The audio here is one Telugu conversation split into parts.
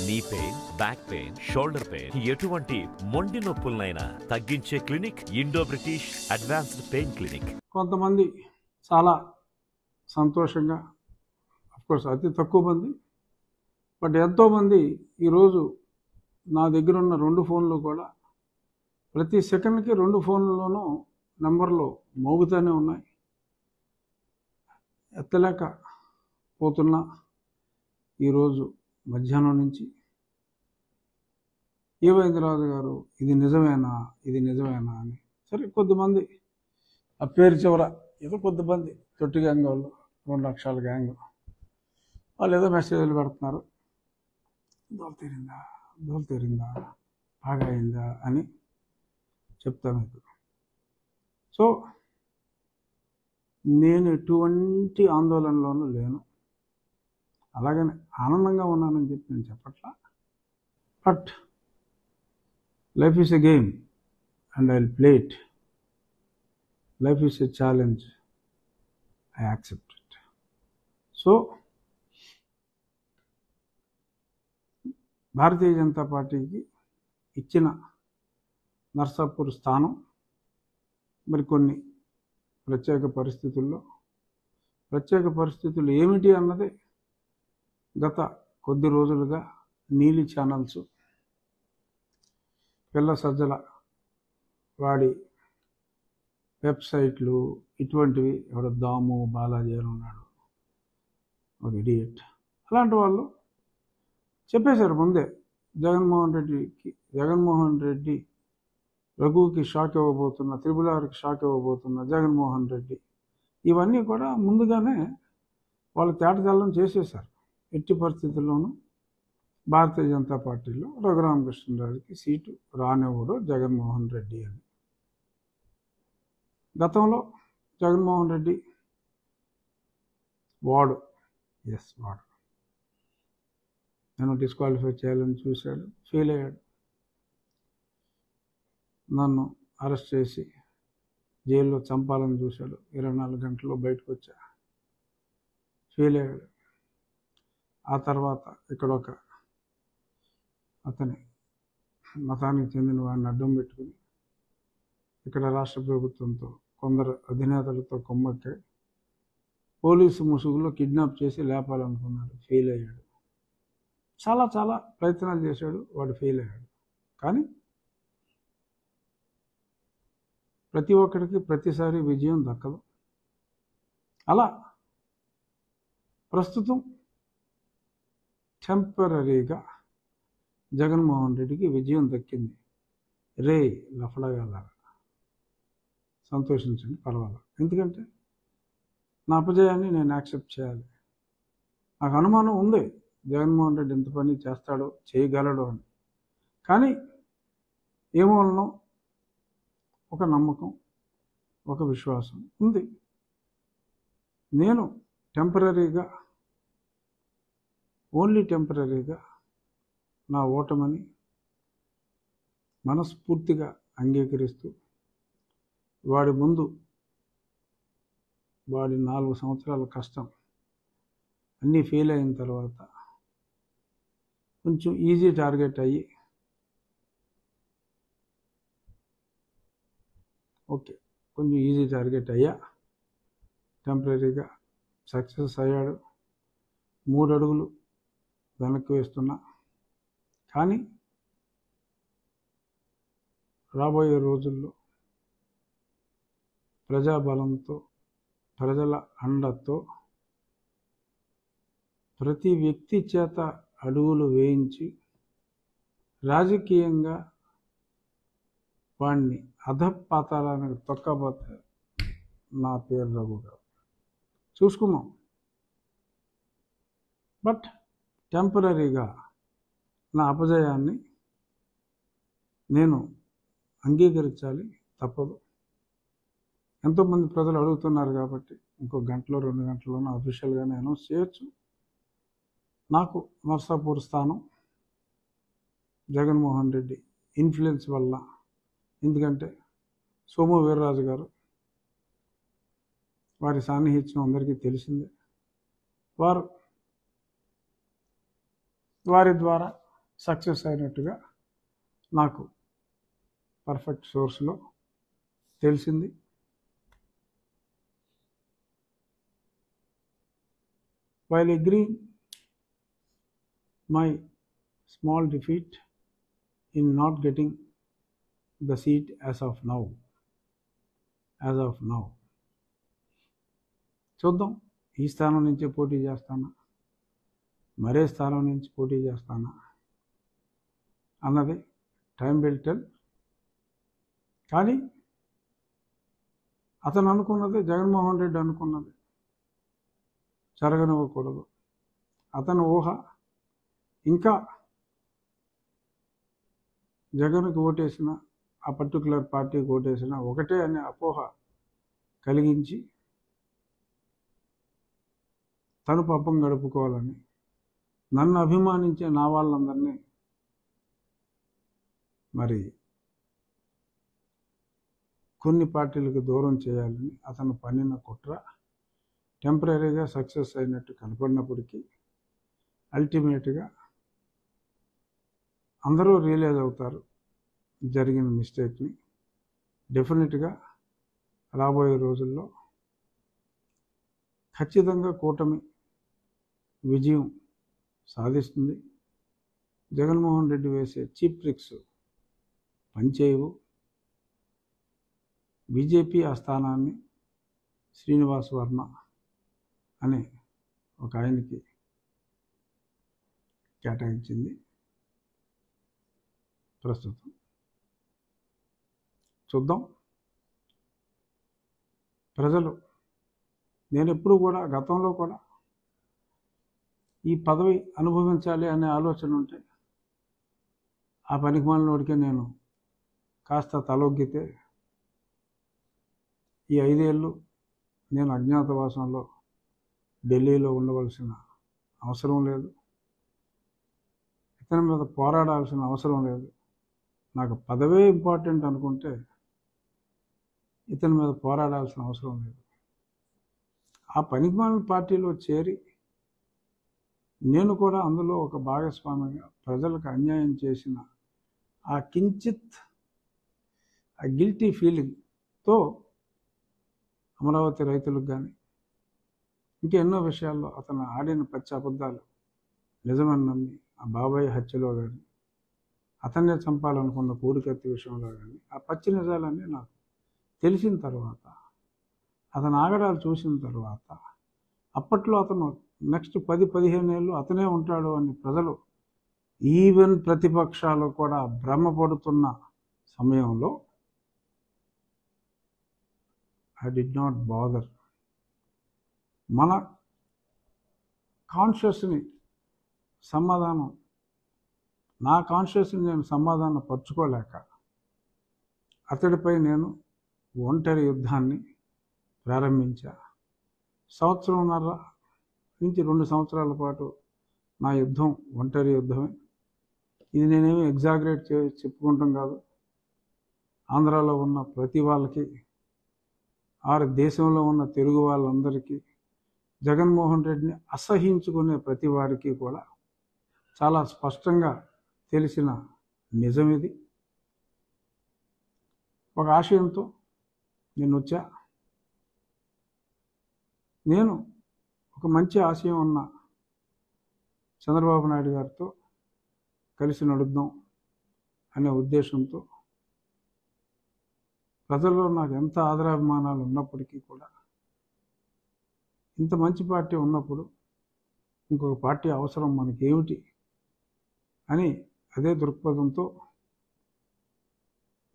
Knee pain, back pain, shoulder pain, ఎటువంటి మొండి నొప్పులనైనా తగ్గించే clinic Indo British advanced pain clinic. కొంతమంది చాలా సంతోషంగా, అఫ్కోర్స్ అతి తక్కువ మంది, బట్ ఎంతోమంది ఈరోజు నా దగ్గర ఉన్న 2 ఫోన్లు కూడా ప్రతి సెకండ్కి 2 ఫోన్లలోనూ నెంబర్లు మోగుతూనే ఉన్నాయి. ఎత్తలేక పోతున్నా ఈరోజు మధ్యాహ్నం నుంచి ఏమైంది రాజు గారు, ఇది నిజమేనా అని. సరే, కొద్దిమంది ఆ పేరు చివర ఏదో కొద్దిమంది తొట్టి గ్యాంగ్ వాళ్ళు, 2 లక్షల గ్యాంగ్ వాళ్ళు ఏదో మెసేజ్లు పెడుతున్నారు, దోలు తీరిందా బాగా అయిందా అని చెప్తాను మీకు. సో నేను ఎటువంటి ఆందోళనలోనూ లేను, అలాగని ఆనందంగా ఉన్నానని చెప్పి నేను చెప్పట్లా. But life is a game and I will play it. Life is a challenge, I accept it. So Bharatiya Janata పార్టీకి ఇచ్చిన నర్సాపూర్ స్థానం మరికొన్ని ప్రత్యేక పరిస్థితులు ఏమిటి అన్నది గత కొద్ది రోజులుగా నీలి ఛానల్స్, పిల్ల సజ్జల వాడి వెబ్సైట్లు, ఇటువంటివి, ఎవడో దాము బాలాజీ అని ఉన్నాడు, ఒక ఇడియట్, అలాంటి వాళ్ళు చెప్పేశారు ముందే జగన్మోహన్ రెడ్డి రఘుకి షాక్ ఇవ్వబోతున్న, త్రిపులార్కి షాక్ ఇవ్వబోతున్న జగన్మోహన్ రెడ్డి, ఇవన్నీ కూడా ముందుగానే వాళ్ళు తేటతెల్లం చేసేశారు. ఎట్టి పరిస్థితుల్లోనూ భారతీయ జనతా పార్టీలో రఘురామకృష్ణరాజుకి సీటు రానివ్వడు జగన్మోహన్ రెడ్డి అని. గతంలో జగన్మోహన్ రెడ్డి వాడు నన్ను డిస్క్వాలిఫై చేయాలని చూశాడు, ఫెయిల్ అయ్యాడు. నన్ను అరెస్ట్ చేసి జైల్లో చంపాలని చూశాడు, 24 గంటల్లో బయటకు వచ్చా, ఫెయిల్ అయ్యాడు. ఆ తర్వాత ఇక్కడ ఒక అతని మతానికి చెందిన వాడిని అడ్డం పెట్టుకుని ఇక్కడ రాష్ట్ర ప్రభుత్వంతో కొందరు అధినేతలతో కొమ్మక్కి పోలీసు ముసుగులో కిడ్నాప్ చేసి లేపాలనుకున్నాడు, ఫెయిల్ అయ్యాడు. చాలా ప్రయత్నాలు చేశాడు, వాడు ఫెయిల్ అయ్యాడు. కానీ ప్రతి ఒక్కరికి ప్రతిసారి విజయం దక్కదు. అలా ప్రస్తుతం టెంపరీగా జగన్మోహన్ రెడ్డికి విజయం దక్కింది. రే లఫడగాలారా సంతోషించండి, పర్వాలేదు. ఎందుకంటే నా అపజయాన్ని నేను యాక్సెప్ట్ చేయాలి. నాకు అనుమానం ఉంది జగన్మోహన్ రెడ్డి ఎంత పని చేస్తాడో, చేయగలడో అని. కానీ ఏమోనో ఒక నమ్మకం, ఒక విశ్వాసం ఉంది. నేను ఓన్లీ టెంపరీగా నా ఓటమని మనస్ఫూర్తిగా అంగీకరిస్తూ వాడి ముందు వాడి 4 సంవత్సరాల కష్టం అన్నీ ఫెయిల్ అయిన తర్వాత కొంచెం ఈజీ టార్గెట్ అయ్యి అయ్యా, టెంపరీగా సక్సెస్ అయ్యాడు. 3 అడుగులు వెనక్కి వేస్తున్నా. కానీ రాబోయే రోజుల్లో ప్రజాబలంతో, ప్రజల అండతో ప్రతి వ్యక్తి చేత అడుగులు వేయించి రాజకీయంగా వాడిని అధపాతాళానికి తొక్కబోతే నా పేరు రఘు గారు. చూసుకున్నాం. బట్ టెంపరీగా నా అపజయాన్ని నేను అంగీకరించాలి, తప్పదు. ఎంతోమంది ప్రజలు అడుగుతున్నారు కాబట్టి ఇంకో గంటలో 2 గంటల్లోనూ అఫీషియల్గానే అనౌన్స్ చేయొచ్చు. నాకు నర్సాపూర్ స్థానం జగన్మోహన్ రెడ్డి ఇన్ఫ్లుయెన్స్ వల్ల, ఎందుకంటే సోము వీర్రాజు గారు, వారి సాన్నిహిత్యం అందరికీ తెలిసిందే. వారు వారి ద్వారా సక్సెస్ అయినట్టుగా నాకు పర్ఫెక్ట్ సోర్స్లో తెలిసింది. While agreeing my small defeat in not getting the seat as of now, చూద్దాం, ఈ స్థానం నుంచే పోటీ చేస్తానా, మరే స్థానం నుంచి పోటీ చేస్తానా అన్నది టైం విల్ టెల్. కానీ అతను అనుకున్నది, జగన్మోహన్ రెడ్డి అనుకున్నది జరగనివ్వకూడదు. అతని ఊహ ఇంకా జగన్కి ఓటేసిన, ఆ పర్టికులర్ పార్టీకి ఓటేసిన ఒకటే అనే అపోహ కలిగించి తను పాపం గడుపుకోవాలని, నన్ను అభిమానించే నా వాళ్ళందరినీ మరి కొన్ని పార్టీలకు దూరం చేయాలని అతను పన్నిన కుట్ర టెంపరీగా సక్సెస్ అయినట్టు కనపడినప్పటికీ అల్టిమేట్గా అందరూ రియలైజ్ అవుతారు జరిగిన మిస్టేక్ని. డెఫినెట్గా రాబోయే రోజుల్లో ఖచ్చితంగా కూటమి విజయం సాధిస్తుంది. జగన్మోహన్ రెడ్డి వేసే చీప్ ట్రిక్స్ పనిచేయవు. బీజేపీ ఆ స్థానాన్ని శ్రీనివాస్ వర్మ అనే ఒక ఆయనకి కేటాయించింది. ప్రస్తుతం చూద్దాం. ప్రజలు, నేను ఎప్పుడు కూడా గతంలో కూడా ఈ పదవి అనుభవించాలి అనే ఆలోచన ఉంటే ఆ పనికిమాలినోడికే నేను కాస్త తలొగ్గితే ఈ 5 ఏళ్ళు నేను అజ్ఞాతవాసంలో ఢిల్లీలో ఉండవలసిన అవసరం లేదు, ఇతని మీద పోరాడాల్సిన అవసరం లేదు. నాకు పదవే ఇంపార్టెంట్ అనుకుంటే ఇతని మీద పోరాడాల్సిన అవసరం లేదు. ఆ పనికిమాలిన పార్టీలో చేరి నేను కూడా అందులో ఒక భాగస్వామిగా ప్రజలకు అన్యాయం చేసిన ఆ కించిత్ ఆ గిల్టీ ఫీలింగ్తో అమరావతి రైతులకు కానీ ఇంకెన్నో విషయాల్లో అతను ఆడిన పచ్చి అబద్ధాలు నిజమని నమ్మి, ఆ బాబాయ్ హత్యలో కానీ, అతన్నే చంపాలనుకున్న పూడికత్తి విషయంలో కానీ, ఆ పచ్చి నిజాలన్నీ నాకు తెలిసిన తర్వాత, అతను ఆగడాలు చూసిన తర్వాత, అప్పట్లో అతను నెక్స్ట్ 10-15 ఏళ్ళు అతనే ఉంటాడు అని ప్రజలు, ఈవెన్ ప్రతిపక్షాలు కూడా భ్రమపడుతున్న సమయంలో ఐ డిడ్ నాట్ బాదర్. మన కాన్షియస్ని సమాధానం, నా కాన్షియస్ని నేను సమాధానం పరుచుకోలేక అతడిపై నేను ఒంటరి యుద్ధాన్ని ప్రారంభించా. 1.5 నుంచి 2 సంవత్సరాల పాటు నా యుద్ధం ఒంటరి యుద్ధమే. ఇది నేనేమి ఎగ్జాగరేట్ చెప్పుకుంటాం కాదు. ఆంధ్రాలో ఉన్న ప్రతి వాళ్ళకి, దేశంలో ఉన్న తెలుగు వాళ్ళందరికీ, జగన్మోహన్ రెడ్డిని అసహించుకునే ప్రతి వారికి కూడా చాలా స్పష్టంగా తెలిసిన నిజం ఇది. ఒక ఆశయంతో నేను వచ్చా. నేను ఒక మంచి ఆశయం ఉన్న చంద్రబాబు నాయుడు గారితో కలిసి నడుద్దాం అనే ఉద్దేశంతో, ప్రజల్లో నాకు ఎంత ఆదరాభిమానాలు ఉన్నప్పటికీ కూడా, ఇంత మంచి పార్టీ ఉన్నప్పుడు ఇంకొక పార్టీ అవసరం మనకేమిటి అని అదే దృక్పథంతో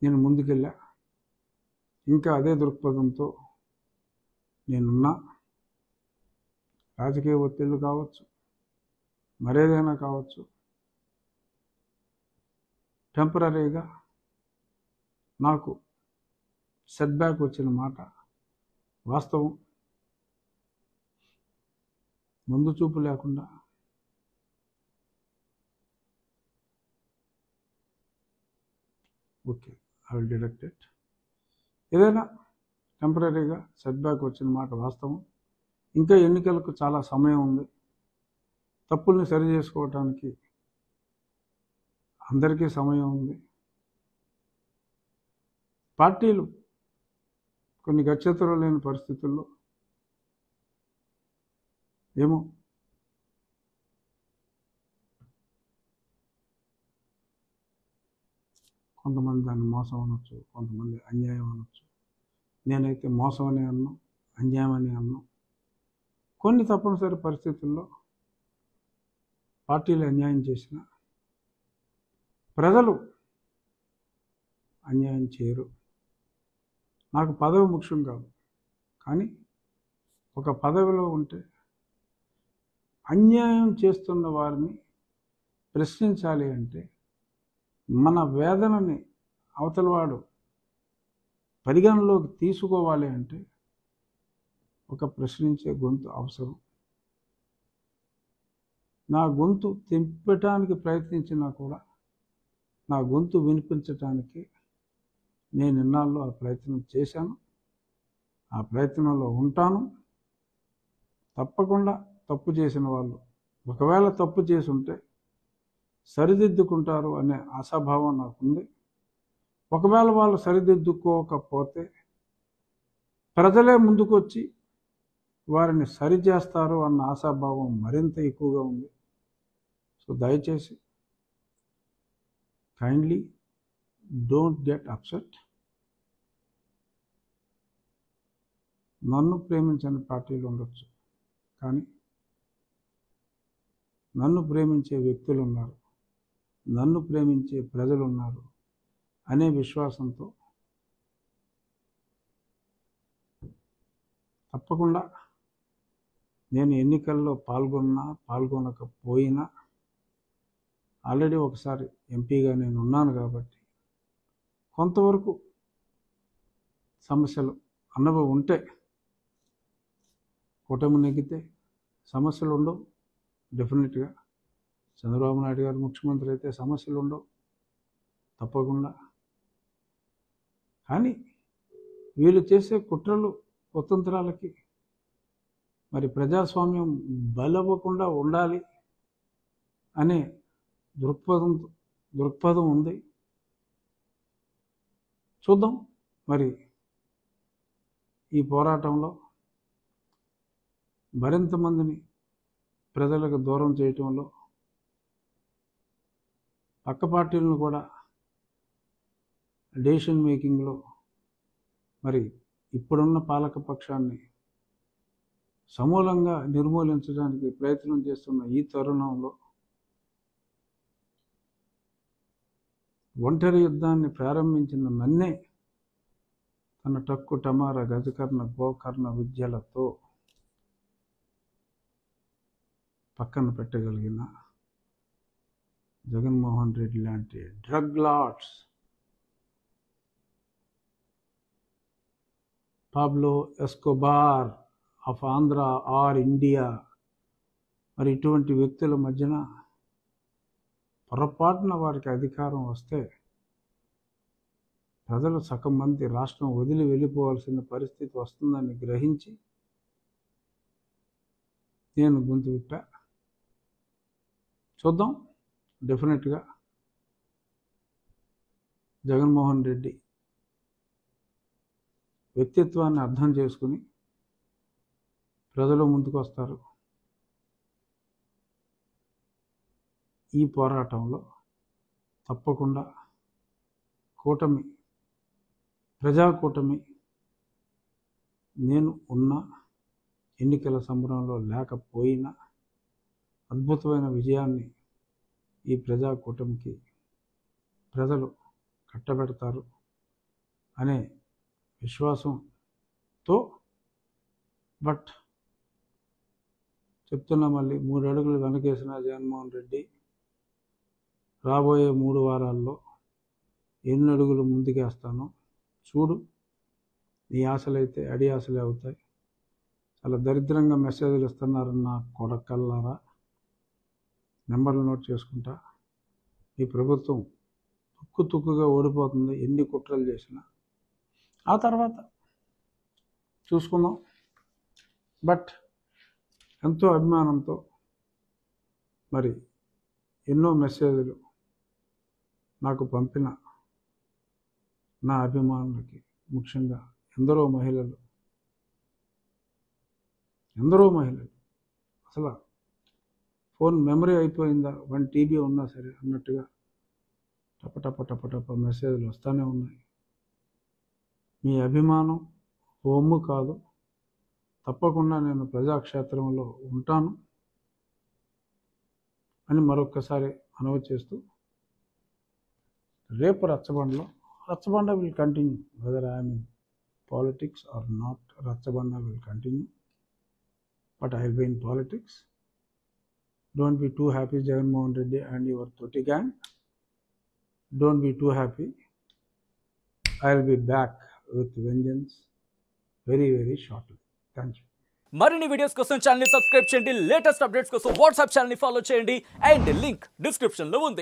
నేను ముందుకెళ్ళా. ఇంకా అదే దృక్పథంతో నేనున్నా. రాజకీయ ఒత్తిళ్లు కావచ్చు, మరేదైనా కావచ్చు, టెంపరీగా నాకు సెట్ బ్యాక్ వచ్చిన మాట వాస్తవం. ముందు చూపు లేకుండా okay, I will deduct it. ఏదైనా టెంపరీగా సెట్ బ్యాక్ వచ్చిన మాట వాస్తవం. ఇంకా ఎన్నికలకు చాలా సమయం ఉంది. తప్పుల్ని సరి చేసుకోవడానికి అందరికీ సమయం ఉంది. పార్టీలు కొన్ని గత్యంతరం లేని పరిస్థితుల్లో ఏమో కొంతమంది దాన్ని మోసం అనొచ్చు, కొంతమంది అన్యాయం అనొచ్చు. నేనైతే మోసం అని అన్నా, అన్యాయం అని అన్నా. కొన్ని తప్పనిసరి పరిస్థితుల్లో పార్టీలు అన్యాయం చేసిన ప్రజలు అన్యాయం చేయరు. నాకు పదవి ముఖ్యం కాదు, కానీ ఒక పదవిలో ఉంటే అన్యాయం చేస్తున్న వారిని ప్రశ్నించాలి అంటే, మన వేదనని అవతలవాడు పరిగణలోకి తీసుకోవాలి అంటే ఒక ప్రశ్నించే గొంతు అవసరం. నా గొంతు తెంపటానికి ప్రయత్నించినా కూడా నా గొంతు వినిపించటానికి నేను ఇన్నాళ్ళు ఆ ప్రయత్నం చేశాను, ఆ ప్రయత్నంలో ఉంటాను. తప్పకుండా తప్పు చేసిన వాళ్ళు ఒకవేళ తప్పు చేసి ఉంటే సరిదిద్దుకుంటారు అనే ఆశాభావం నాకుంది. ఒకవేళ వాళ్ళు సరిదిద్దుకోకపోతే ప్రజలే ముందుకొచ్చి వారిని సరిచేస్తారు అన్న ఆశాభావం మరింత ఎక్కువగా ఉంది. సో దయచేసి కైండ్లీ డోంట్ గెట్ అప్సెట్. నన్ను ప్రేమించని పార్టీలు ఉండొచ్చు, కానీ నన్ను ప్రేమించే వ్యక్తులు ఉన్నారు, నన్ను ప్రేమించే ప్రజలు ఉన్నారు అనే విశ్వాసంతో తప్పకుండా నేను ఎన్నికల్లో పాల్గొనకపోయినా ఆల్రెడీ ఒకసారి ఎంపీగా నేను ఉన్నాను కాబట్టి కొంతవరకు సమస్యలు అనుభవం ఉంటే, కూటమి నెగ్గితే సమస్యలు ఉండవు. డెఫినెట్గా చంద్రబాబు నాయుడు గారు ముఖ్యమంత్రి అయితే సమస్యలు ఉండవు తప్పకుండా. కానీ వీళ్ళు చేసే కుట్రలు కుతంత్రాలకి మరి ప్రజాస్వామ్యం బలవ్వకుండా ఉండాలి అనే దృక్పథం ఉంది. చూద్దాం మరి ఈ పోరాటంలో మరింత మందిని ప్రజలకు దూరం చేయటంలో, పక్క పార్టీలను కూడా డెసిషన్ మేకింగ్లో మరి ఇప్పుడున్న పాలక పక్షాన్ని సమూలంగా నిర్మూలించడానికి ప్రయత్నం చేస్తున్న ఈ తరుణంలో ఒంటరి యుద్ధాన్ని ప్రారంభించిన నన్నే తన టక్కు టమార గజకర్ణ గోకర్ణ విద్యలతో పక్కన పెట్టగలిగిన జగన్మోహన్ రెడ్డి లాంటి drug lords, Pablo Escobar of Andhra or India, మరి ఇటువంటి వ్యక్తుల మధ్యన పొరపాటున వారికి అధికారం వస్తే ప్రజలు సగం మంది రాష్ట్రం వదిలి వెళ్ళిపోవాల్సిన పరిస్థితి వస్తుందని గ్రహించి నేను గొంతు విప్పా. చూద్దాం. డెఫినెట్గా జగన్మోహన్ రెడ్డి వ్యక్తిత్వాన్ని అర్థం చేసుకుని ప్రజలు ముందుకు వస్తారు. ఈ పోరాటంలో తప్పకుండా కూటమి, ప్రజాకూటమి నేను ఉన్న ఎన్నికల సంబరంలో లేకపోయినా అద్భుతమైన విజయాన్ని ఈ ప్రజాకూటమికి ప్రజలు కట్టబెడతారు అనే విశ్వాసంతో, బట్ చెప్తున్నా మళ్ళీ 3 అడుగులు వెనకేసిన జగన్మోహన్ రెడ్డి రాబోయే 3 వారాల్లో ఎన్ని అడుగులు ముందుకేస్తానో చూడు. నీ ఆశలైతే అడి ఆశలే అవుతాయి. చాలా దరిద్రంగా మెసేజ్లు ఇస్తున్నారన్న కొడకల్లారా, నెంబర్లు నోట్ చేసుకుంటా. ఈ ప్రభుత్వం తుక్కుగా ఓడిపోతుంది ఎన్ని కుట్రలు చేసినా. ఆ తర్వాత చూసుకుందాం. బట్ ఎంతో అభిమానంతో మరి ఎన్నో మెసేజ్లు నాకు పంపిన నా అభిమానులకి, ముఖ్యంగా ఎందరో మహిళలు అసలు ఫోన్ మెమరీ అయిపోయిందా, 1 TB ఉన్నా సరే అన్నట్టుగా టప మెసేజ్లు వస్తూనే ఉన్నాయి. మీ అభిమానం హోము కాదు, తప్పకుండా నేను ప్రజాక్షేత్రంలో ఉంటాను అని మరొక్కసారి మనవి చేస్తూ, రేపు Rachchabanda will continue, whether I'm in politics or not. Rachchabanda will continue, but I will be in politics. Don't be too happy, Jagan Mohan Reddy and your Toti gang. Don't be too happy. I will be back with vengeance very, very shortly. Thank you. మరిన్ని వీడియోస్ కోసం ఛానల్ ని సబ్స్క్రైబ్ చేయండి, లేటెస్ట్ అప్డేట్స్ కోసం వాట్సాప్ ఛానల్ ని ఫాలో చేయండి అండ్ లింక్ డిస్క్రిప్షన్ లో ఉంది.